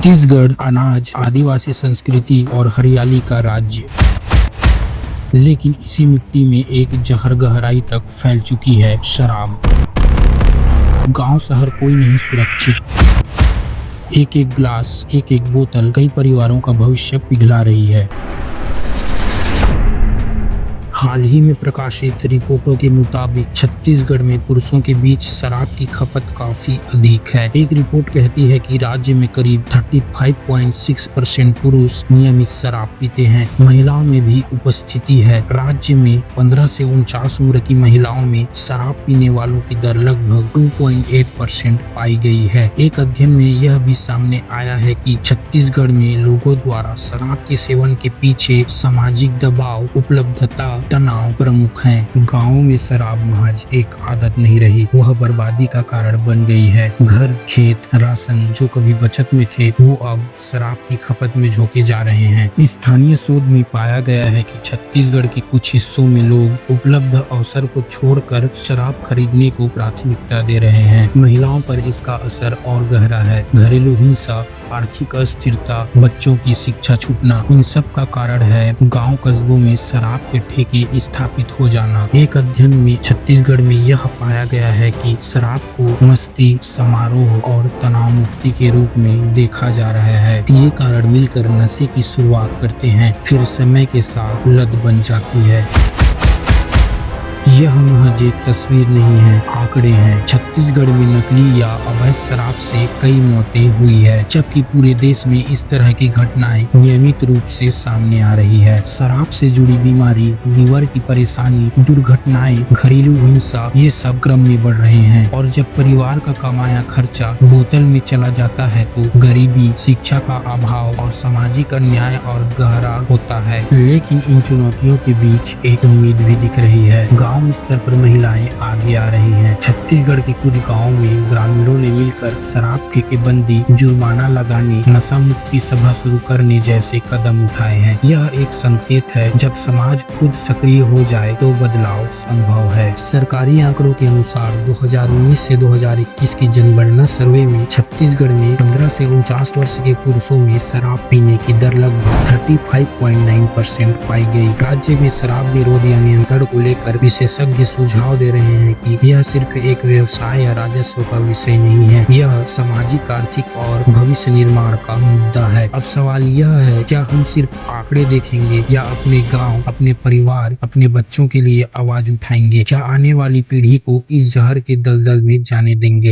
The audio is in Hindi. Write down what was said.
छत्तीसगढ़ अनाज, आदिवासी संस्कृति और हरियाली का राज्य, लेकिन इसी मिट्टी में एक जहर गहराई तक फैल चुकी है, शराब। गांव शहर कोई नहीं सुरक्षित। एक एक ग्लास, एक एक बोतल कई परिवारों का भविष्य पिघला रही है। हाल ही में प्रकाशित रिपोर्टों के मुताबिक छत्तीसगढ़ में पुरुषों के बीच शराब की खपत काफी अधिक है। एक रिपोर्ट कहती है कि राज्य में करीब 35.6% पुरुष नियमित शराब पीते हैं। महिलाओं में भी उपस्थिति है। राज्य में 15 से 49 उम्र की महिलाओं में शराब पीने वालों की दर लगभग 2.8% पाई गई है। एक अध्ययन में यह भी सामने आया है कि छत्तीसगढ़ में लोगों द्वारा शराब के सेवन के पीछे सामाजिक दबाव, उपलब्धता, तनाव प्रमुख हैं। गाँव में शराब महज एक आदत नहीं रही, वह बर्बादी का कारण बन गई है। घर, खेत, राशन जो कभी बचत में थे, वो अब शराब की खपत में झोंके जा रहे हैं। स्थानीय शोध में पाया गया है कि छत्तीसगढ़ के कुछ हिस्सों में लोग उपलब्ध अवसर को छोड़कर शराब खरीदने को प्राथमिकता दे रहे हैं। महिलाओं पर इसका असर और गहरा है। घरेलू हिंसा, आर्थिक अस्थिरता, बच्चों की शिक्षा छूटना, इन सब का कारण है गांव कस्बों में शराब के ठेके स्थापित हो जाना। एक अध्ययन में छत्तीसगढ़ में यह पाया गया है कि शराब को मस्ती, समारोह और तनाव मुक्ति के रूप में देखा जा रहा है। ये कारण मिलकर नशे की शुरुआत करते हैं, फिर समय के साथ लत बन जाती है। यह महज एक तस्वीर नहीं है, आंकड़े हैं। छत्तीसगढ़ में नकली या अवैध शराब से कई मौतें हुई है, जबकि पूरे देश में इस तरह की घटनाएं नियमित रूप से सामने आ रही है। शराब से जुड़ी बीमारी, लीवर की परेशानी, दुर्घटनाएं, घरेलू हिंसा, ये सब क्रम में बढ़ रहे हैं। और जब परिवार का कमाया खर्चा बोतल में चला जाता है तो गरीबी, शिक्षा का अभाव और सामाजिक अन्याय और गहरा होता है। लेकिन इन चुनौतियों के बीच एक उम्मीद भी दिख रही है। गांव स्तर पर महिलाएं आगे आ रही हैं। छत्तीसगढ़ के कुछ गांवों में ग्रामीणों ने मिलकर शराब ठेकेबंदी, जुर्माना लगाने, नशा मुक्ति सभा शुरू करने जैसे कदम उठाए हैं। यह एक संकेत है, जब समाज खुद सक्रिय हो जाए तो बदलाव संभव है। सरकारी आंकड़ों के अनुसार 2019 से 2021 की जनगणना सर्वे में छत्तीसगढ़ में 15 से 49 वर्ष के पुरुषों में शराब पीने की दर लगभग 35.9% पाई गई। राज्य में शराब विरोध या नियंत्रण को लेकर विशेषज्ञ सुझाव दे रहे हैं कि यह सिर्फ एक व्यवसाय या राजस्व का विषय नहीं है, यह सामाजिक, आर्थिक और भविष्य निर्माण का मुद्दा है। अब सवाल यह है, क्या हम सिर्फ आंकड़े देखेंगे या अपने गांव, अपने परिवार, अपने बच्चों के लिए आवाज उठाएंगे? क्या आने वाली पीढ़ी को इस जहर के दलदल में जाने देंगे?